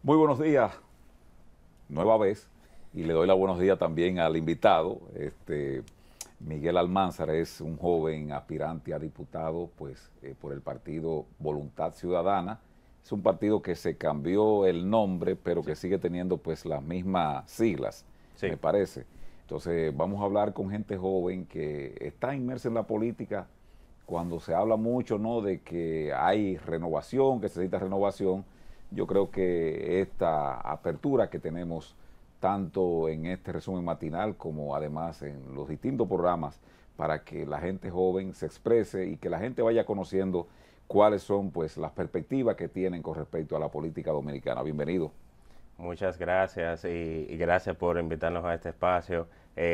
Muy buenos días, nueva vez, y le doy los buenos días también al invitado. Miguel Almanzar es un joven aspirante a diputado por el partido Voluntad Ciudadana. Es un partido que se cambió el nombre, pero que sigue teniendo pues las mismas siglas, Sí. me parece. Entonces vamos a hablar con gente joven que está inmersa en la política. Cuando se habla mucho, ¿no?, de que hay renovación, que se necesita renovación, yo creo que esta apertura que tenemos tanto en este resumen matinal como además en los distintos programas para que la gente joven se exprese y que la gente vaya conociendo cuáles son pues las perspectivas que tienen con respecto a la política dominicana. Bienvenido. Muchas gracias y gracias por invitarnos a este espacio.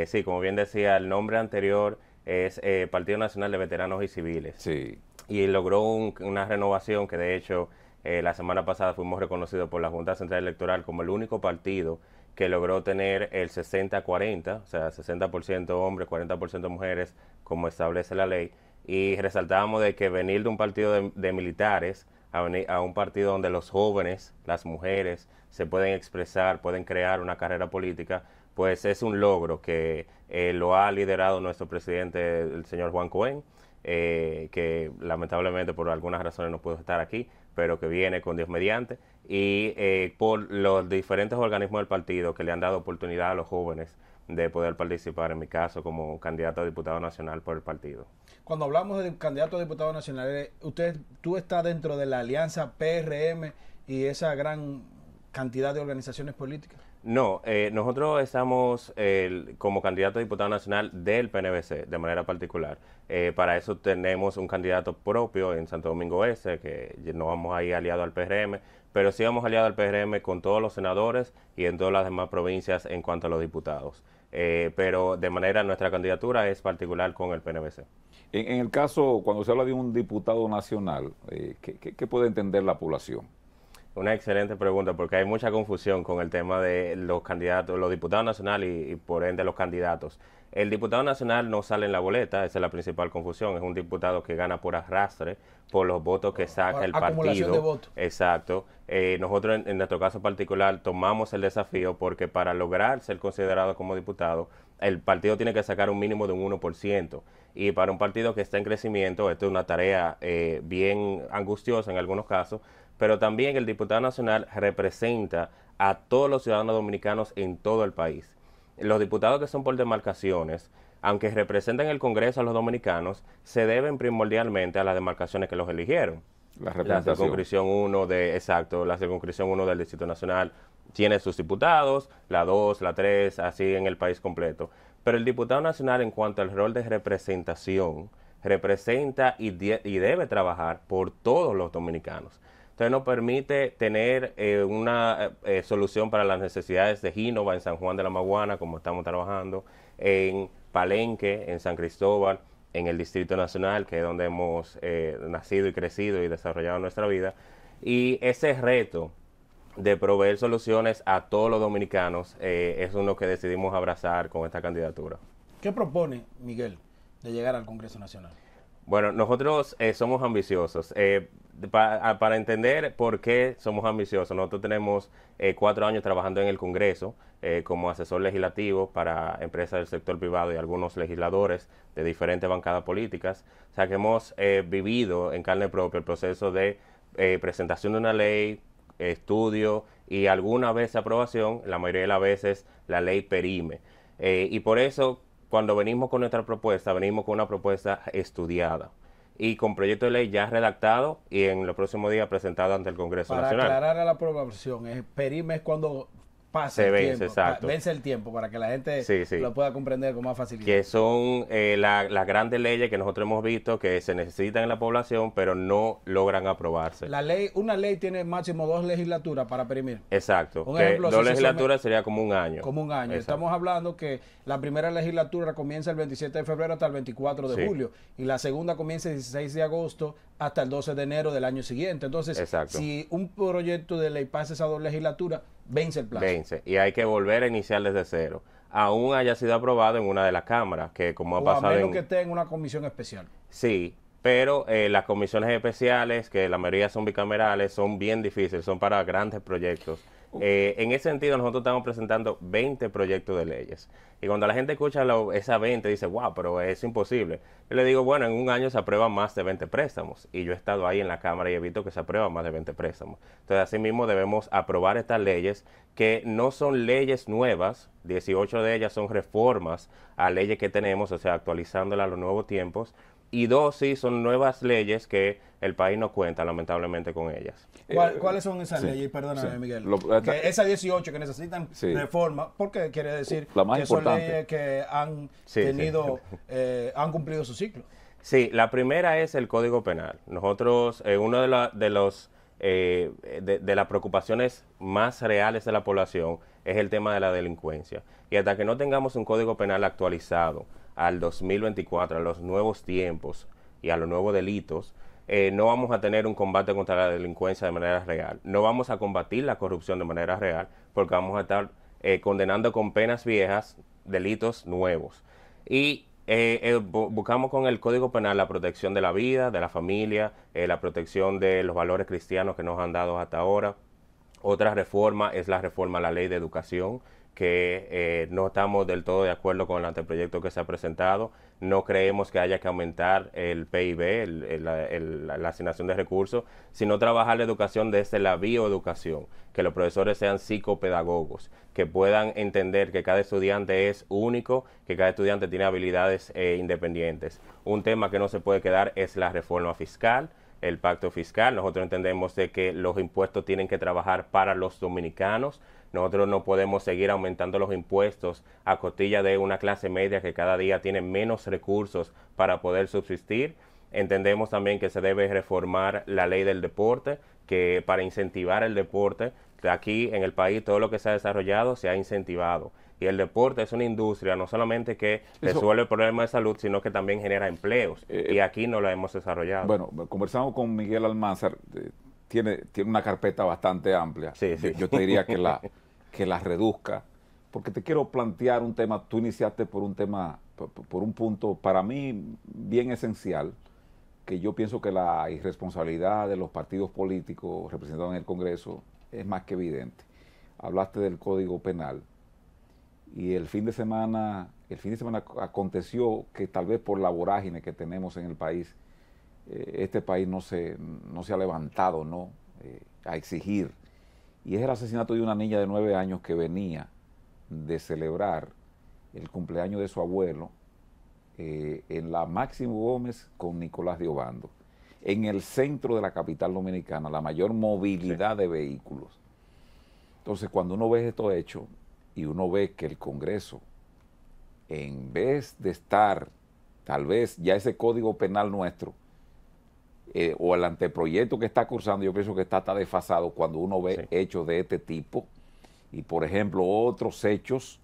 Sí, como bien decía, el nombre anterior es Partido Nacional de Veteranos y Civiles. Sí. Y logró una renovación que de hecho la semana pasada fuimos reconocidos por la Junta Central Electoral como el único partido que logró tener el 60-40, o sea, 60% hombres, 40% mujeres, como establece la ley. Y resaltábamos de que venir de un partido de militares a venir a un partido donde los jóvenes, las mujeres, se pueden expresar, pueden crear una carrera política, pues es un logro que lo ha liderado nuestro presidente, el señor Juan Cohen, que lamentablemente por algunas razones no pudo estar aquí, pero que viene con Dios mediante, y por los diferentes organismos del partido que le han dado oportunidad a los jóvenes de poder participar, en mi caso, como candidato a diputado nacional por el partido. Cuando hablamos de candidato a diputado nacional, tú estás dentro de la alianza PRM y esa gran cantidad de organizaciones políticas. No, nosotros estamos como candidato a diputado nacional del PNVC, de manera particular. Para eso tenemos un candidato propio en Santo Domingo Este, que no vamos a ir aliado al PRM, pero sí vamos aliado al PRM con todos los senadores y en todas las demás provincias en cuanto a los diputados. Pero de manera, nuestra candidatura es particular con el PNVC. En el caso, cuando se habla de un diputado nacional, ¿qué puede entender la población? Una excelente pregunta, porque hay mucha confusión con el tema de los candidatos, los diputados nacionales y por ende los candidatos. El diputado nacional no sale en la boleta, esa es la principal confusión, es un diputado que gana por arrastre, por los votos que saca el Acumulación partido. de votos. Exacto. Nosotros en nuestro caso particular tomamos el desafío porque para lograr ser considerado como diputado, el partido tiene que sacar un mínimo de un 1%. Y para un partido que está en crecimiento, esto es una tarea bien angustiosa en algunos casos, pero también el diputado nacional representa a todos los ciudadanos dominicanos en todo el país. Los diputados que son por demarcaciones, aunque representan el Congreso a los dominicanos, se deben primordialmente a las demarcaciones que los eligieron. La circunscripción 1 la circunscripción 1 del Distrito Nacional tiene sus diputados, la 2, la 3, así en el país completo. Pero el diputado nacional, en cuanto al rol de representación, representa y debe trabajar por todos los dominicanos. Entonces nos permite tener una solución para las necesidades de Gínova en San Juan de la Maguana, como estamos trabajando, en Palenque, en San Cristóbal, en el Distrito Nacional, que es donde hemos nacido y crecido y desarrollado nuestra vida. Y ese reto de proveer soluciones a todos los dominicanos es uno que decidimos abrazar con esta candidatura. ¿Qué propone Miguel de llegar al Congreso Nacional? Bueno, nosotros somos ambiciosos. Para entender por qué somos ambiciosos, nosotros tenemos 4 años trabajando en el Congreso como asesor legislativo para empresas del sector privado y algunos legisladores de diferentes bancadas políticas. O sea que hemos vivido en carne propia el proceso de presentación de una ley, estudio y alguna vez aprobación, la mayoría de las veces la ley perime. Y por eso, cuando venimos con nuestra propuesta, venimos con una propuesta estudiada y con proyecto de ley ya redactado y en los próximos días presentado ante el Congreso Nacional. Para aclarar a la población, perime es cuando pasa Se el vence, tiempo, exacto. vence el tiempo para que la gente Sí. lo pueda comprender con más facilidad. Que son las grandes leyes que nosotros hemos visto que se necesitan en la población, pero no logran aprobarse. Una ley tiene máximo 2 legislaturas para perimir. Exacto. Un Que ejemplo, 2 si se legislaturas sería como un año. Como un año. Exacto. Estamos hablando que la primera legislatura comienza el 27 de febrero hasta el 24 de Sí. julio y la segunda comienza el 16 de agosto hasta el 12 de enero del año siguiente. Entonces, Exacto. si un proyecto de ley pasa esas 2 legislaturas, vence el plazo. Vence. Y hay que volver a iniciar desde cero. Aún haya sido aprobado en una de las cámaras, que como ha O a pasado menos que esté en una comisión especial. Sí, pero las comisiones especiales, que la mayoría son bicamerales, son bien difíciles, son para grandes proyectos En ese sentido, nosotros estamos presentando 20 proyectos de leyes. Y cuando la gente escucha esa 20, dice, wow, pero es imposible. Yo le digo, bueno, en un año se aprueban más de 20 préstamos. Y yo he estado ahí en la Cámara y he visto que se aprueban más de 20 préstamos. Entonces, asimismo, debemos aprobar estas leyes que no son leyes nuevas. 18 de ellas son reformas a leyes que tenemos, o sea, actualizándolas a los nuevos tiempos. Y 2 sí son nuevas leyes que el país no cuenta, lamentablemente, con ellas. ¿Cuáles son esas sí, leyes? Perdóname, sí. Miguel. Que esas 18 que necesitan sí. reforma, porque quiere decir la más que importante. son leyes que han Sí, tenido, han cumplido su ciclo. Sí, la primera es el Código Penal. Nosotros, una de las preocupaciones más reales de la población es el tema de la delincuencia. Y hasta que no tengamos un Código Penal actualizado al 2024, a los nuevos tiempos y a los nuevos delitos, no vamos a tener un combate contra la delincuencia de manera real. No vamos a combatir la corrupción de manera real porque vamos a estar condenando con penas viejas delitos nuevos. Y buscamos con el Código Penal la protección de la vida, de la familia, la protección de los valores cristianos que nos han dado hasta ahora. Otra reforma es la reforma a la ley de educación, que no estamos del todo de acuerdo con el anteproyecto que se ha presentado. No creemos que haya que aumentar el PIB, la asignación de recursos, sino trabajar la educación desde la bioeducación, que los profesores sean psicopedagogos, que puedan entender que cada estudiante es único, que cada estudiante tiene habilidades independientes. Un tema que no se puede quedar es la reforma fiscal, el pacto fiscal. Nosotros entendemos de que los impuestos tienen que trabajar para los dominicanos. Nosotros no podemos seguir aumentando los impuestos a costilla de una clase media que cada día tiene menos recursos para poder subsistir. Entendemos también que se debe reformar la ley del deporte, que para incentivar el deporte, aquí en el país todo lo que se ha desarrollado se ha incentivado. Y el deporte es una industria no solamente que resuelve el problema de salud, sino que también genera empleos. Y aquí no lo hemos desarrollado. Bueno, conversamos con Miguel Almanzar, tiene una carpeta bastante amplia. Sí, sí. Yo te diría que la reduzca, porque te quiero plantear un tema. Tú iniciaste por un tema, por un punto para mí bien esencial, que yo pienso que la irresponsabilidad de los partidos políticos representados en el Congreso es más que evidente. Hablaste del Código Penal y el fin de semana aconteció que tal vez por la vorágine que tenemos en el país, este país no se ha levantado, ¿no? A exigir. Y es el asesinato de una niña de 9 años que venía de celebrar el cumpleaños de su abuelo en la Máximo Gómez con Nicolás de Obando, en el centro de la capital dominicana, la mayor movilidad de vehículos. Entonces, cuando uno ve esto hecho y uno ve que el Congreso, en vez de estar, tal vez ya ese Código Penal nuestro, o el anteproyecto que está cursando, yo pienso que está desfasado cuando uno ve hechos de este tipo. Y, por ejemplo, otros hechos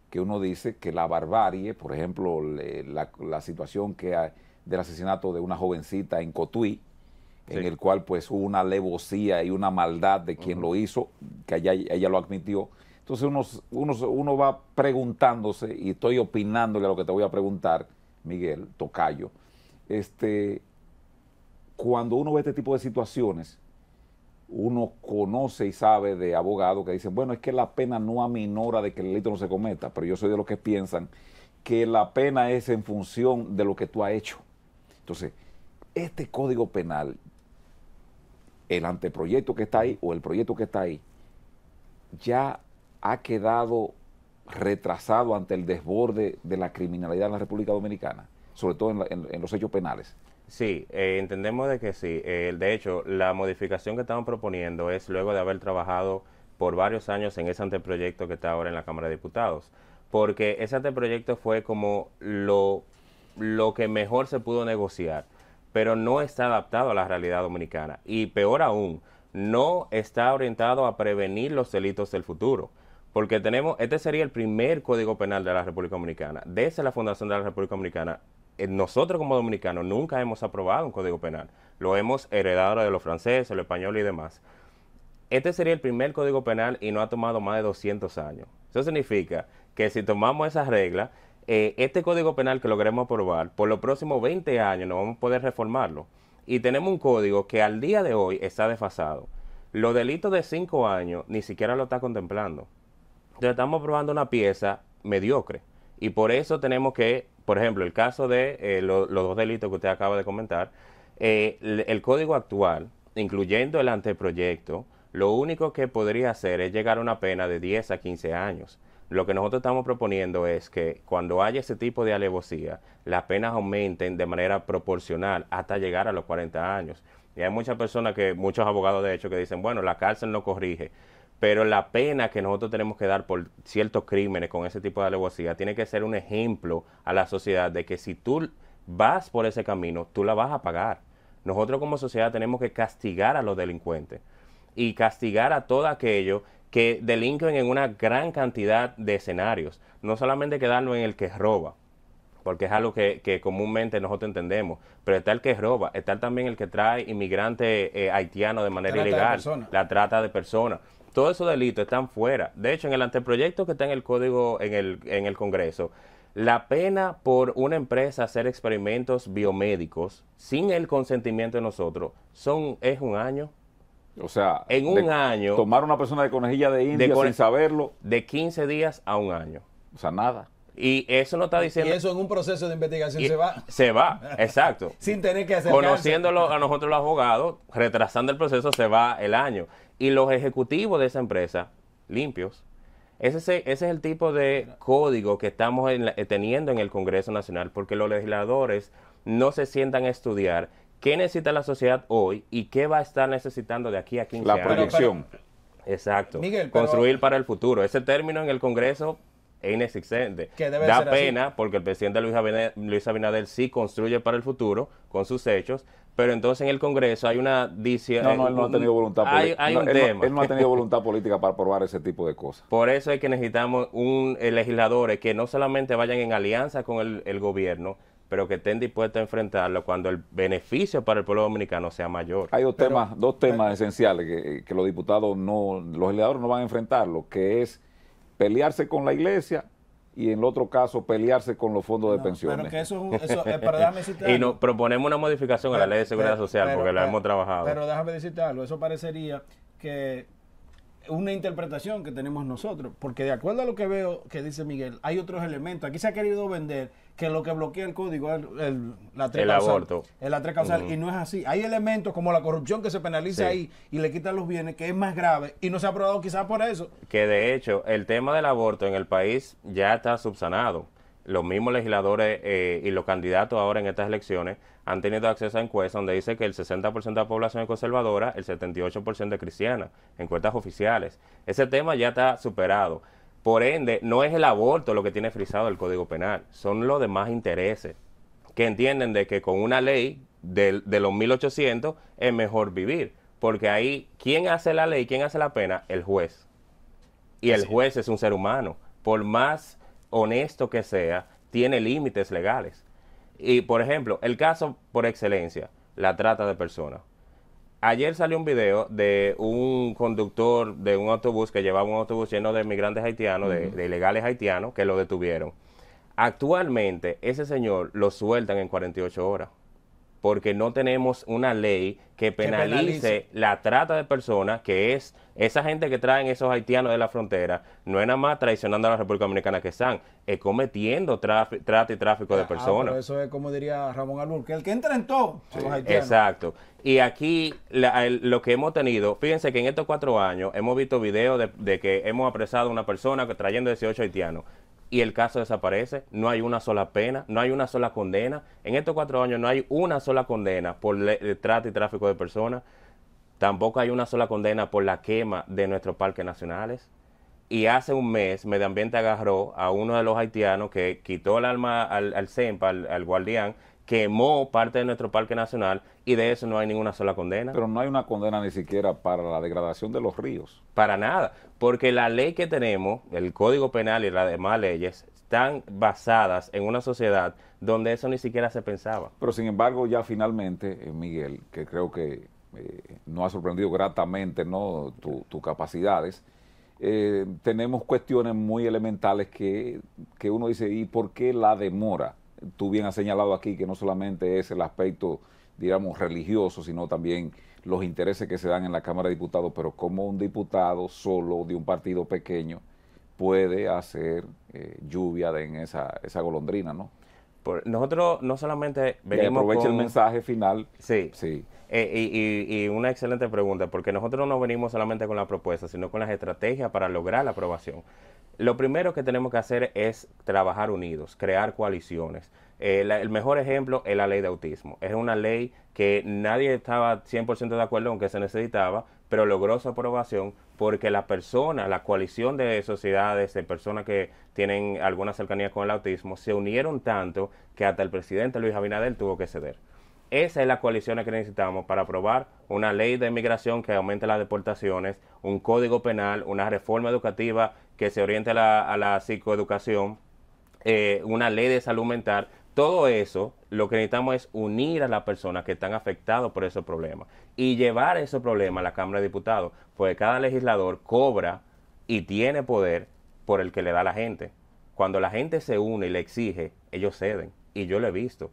que uno dice que la barbarie, por ejemplo, la situación que hay del asesinato de una jovencita en Cotuí, en el cual pues hubo una alevosía y una maldad de quien lo hizo, que ella lo admitió. Entonces uno va preguntándose, y estoy opinándole a lo que te voy a preguntar, Miguel Tocayo, cuando uno ve este tipo de situaciones, uno conoce y sabe de abogados que dicen, bueno, es que la pena no aminora de que el delito no se cometa, pero yo soy de los que piensan que la pena es en función de lo que tú has hecho. Entonces, este Código Penal, el anteproyecto que está ahí o el proyecto que está ahí, ya ha quedado retrasado ante el desborde de la criminalidad en la República Dominicana, sobre todo en los hechos penales. Sí, entendemos de que sí. De hecho, la modificación que estamos proponiendo es luego de haber trabajado por varios años en ese anteproyecto que está ahora en la Cámara de Diputados, porque ese anteproyecto fue como lo que mejor se pudo negociar, pero no está adaptado a la realidad dominicana. Y peor aún, no está orientado a prevenir los delitos del futuro. Porque este sería el primer Código Penal de la República Dominicana. Desde la fundación de la República Dominicana, nosotros como dominicanos nunca hemos aprobado un Código Penal. Lo hemos heredado de los franceses, los españoles y demás. Este sería el primer Código Penal y no ha tomado más de 200 años. Eso significa que si tomamos esas reglas, este Código Penal que logremos aprobar, por los próximos 20 años no vamos a poder reformarlo. Y tenemos un código que al día de hoy está desfasado. Los delitos de 5 años ni siquiera lo está contemplando. Entonces estamos probando una pieza mediocre. Y por eso tenemos que, por ejemplo, el caso de los dos delitos que usted acaba de comentar, el código actual, incluyendo el anteproyecto, lo único que podría hacer es llegar a una pena de 10 a 15 años. Lo que nosotros estamos proponiendo es que cuando haya ese tipo de alevosía, las penas aumenten de manera proporcional hasta llegar a los 40 años. Y hay muchas personas, muchos abogados de hecho, que dicen, bueno, la cárcel no corrige, pero la pena que nosotros tenemos que dar por ciertos crímenes con ese tipo de alevosía tiene que ser un ejemplo a la sociedad de que si tú vas por ese camino, tú la vas a pagar. Nosotros como sociedad tenemos que castigar a los delincuentes y castigar a todo aquello que delinquen en una gran cantidad de escenarios. No solamente quedarnos en el que roba, porque es algo que comúnmente nosotros entendemos, pero está el que roba, está también el que trae inmigrantes haitianos de manera ilegal, la trata de personas. Todos esos delitos están fuera. De hecho, en el anteproyecto que está en el código, en el Congreso, la pena por una empresa hacer experimentos biomédicos sin el consentimiento de nosotros es 1 año. O sea, en un año, tomar una persona de conejilla de India sin saberlo. De 15 días a 1 año. O sea, nada. Y eso no está diciendo... Y eso en un proceso de investigación se va. Se va, exacto. Sin tener que hacer Conociéndolo a nosotros los abogados, retrasando el proceso, se va el año. Y los ejecutivos de esa empresa, limpios. Ese es el tipo de código que estamos teniendo en el Congreso Nacional, porque los legisladores no se sientan a estudiar qué necesita la sociedad hoy y qué va a estar necesitando de aquí a 15 años. La proyección. Exacto. Miguel, construir para el futuro. Ese término en el Congreso es inexistente. Da pena porque el presidente Luis Abinader sí construye para el futuro con sus hechos, pero entonces en el Congreso hay una... No, él no ha tenido voluntad política. Él no ha tenido voluntad política para aprobar ese tipo de cosas. Por eso es que necesitamos legisladores que no solamente vayan en alianza con el gobierno, pero que estén dispuestos a enfrentarlo cuando el beneficio para el pueblo dominicano sea mayor. Hay dos temas esenciales que los diputados los legisladores no van a enfrentarlo, que es pelearse con la iglesia y en el otro caso pelearse con los fondos de pensiones. Pero que eso pero déjame decirte algo. Y proponemos una modificación a la ley de seguridad social porque la hemos trabajado. Pero déjame decirte algo, eso parecería que una interpretación que tenemos nosotros, porque de acuerdo a lo que veo que dice Miguel, hay otros elementos. Aquí se ha querido vender que lo que bloquea el código es la 3 el causal, aborto. Es la 3 causal, y no es así. Hay elementos como la corrupción que se penaliza ahí y le quitan los bienes, que es más grave, y no se ha aprobado quizás por eso. Que de hecho, el tema del aborto en el país ya está subsanado. Los mismos legisladores y los candidatos ahora en estas elecciones han tenido acceso a encuestas donde dice que el 60% de la población es conservadora, el 78% es cristiana, encuestas oficiales. Ese tema ya está superado. Por ende, no es el aborto lo que tiene frisado el Código Penal, son los demás intereses que entienden de que con una ley de los 1800 es mejor vivir. Porque ahí, ¿quién hace la ley, quién hace la pena? El juez. Y el juez es un ser humano. Por más honesto que sea, tiene límites legales. Y, por ejemplo, el caso por excelencia, la trata de personas. Ayer salió un video de un conductor de un autobús que llevaba un autobús lleno de migrantes haitianos, de ilegales haitianos, que lo detuvieron. Actualmente, ese señor lo sueltan en 48 horas. Porque no tenemos una ley que penalice la trata de personas, que es esa gente que traen esos haitianos de la frontera, no es nada más traicionando a la República Dominicana que están, es cometiendo trata y tráfico de personas. Pero eso es como diría Ramón Albur, que el que entra en todo son los haitianos. Exacto. Y aquí lo que hemos tenido, fíjense que en estos 4 años hemos visto videos de que hemos apresado a una persona trayendo 18 haitianos. Y el caso desaparece, no hay una sola pena, no hay una sola condena. En estos 4 años no hay una sola condena por trata y tráfico de personas. Tampoco hay una sola condena por la quema de nuestros parques nacionales. Y hace un mes, Medio Ambiente agarró a uno de los haitianos que quitó el arma al CEMPA, al guardián, quemó parte de nuestro parque nacional y de eso no hay ninguna sola condena. Pero no hay una condena ni siquiera para la degradación de los ríos. Para nada, porque la ley que tenemos, el Código Penal y las demás leyes, están basadas en una sociedad donde eso ni siquiera se pensaba. Pero sin embargo ya finalmente, Miguel, que creo que nos ha sorprendido gratamente, ¿no?, tus capacidades, tenemos cuestiones muy elementales que uno dice, ¿y por qué la demora? Tú bien has señalado aquí que no solamente es el aspecto digamos, religioso, sino también los intereses que se dan en la Cámara de Diputados, pero como un diputado solo de un partido pequeño puede hacer lluvia en esa golondrina, ¿no? Nosotros no solamente Y venimos aprovecha el mensaje final. Sí. Sí. Y una excelente pregunta, porque nosotros no venimos solamente con la propuesta, sino con las estrategias para lograr la aprobación. Lo primero que tenemos que hacer es trabajar unidos, crear coaliciones. El mejor ejemplo es la ley de autismo. Es una ley que nadie estaba 100% de acuerdo con que se necesitaba, pero logró su aprobación porque la coalición de sociedades, de personas que tienen alguna cercanía con el autismo, se unieron tanto que hasta el presidente Luis Abinader tuvo que ceder. Esa es la coalición que necesitamos para aprobar una ley de migración que aumente las deportaciones, un código penal, una reforma educativa que se oriente a la psicoeducación, una ley de salud mental. Todo eso, lo que necesitamos es unir a las personas que están afectadas por esos problemas y llevar esos problemas a la Cámara de Diputados, porque cada legislador cobra y tiene poder por el que le da a la gente. Cuando la gente se une y le exige, ellos ceden, y yo lo he visto.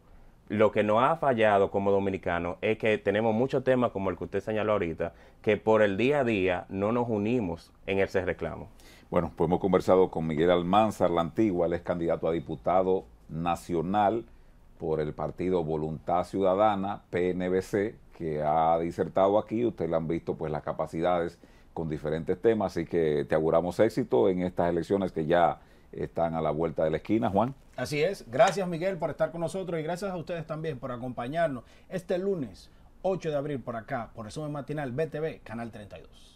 Lo que nos ha fallado como dominicanos es que tenemos muchos temas como el que usted señaló ahorita, que por el día a día no nos unimos en ese reclamo. Bueno, pues hemos conversado con Miguel Almanzar La Antigua, él es candidato a diputado nacional por el partido Voluntad Ciudadana, PNVC, que ha disertado aquí. Ustedes le han visto pues las capacidades con diferentes temas, así que te auguramos éxito en estas elecciones que ya están a la vuelta de la esquina, Juan. Así es. Gracias, Miguel, por estar con nosotros y gracias a ustedes también por acompañarnos este lunes 8 de abril por acá, por Resumen Matinal BTV, Canal 32.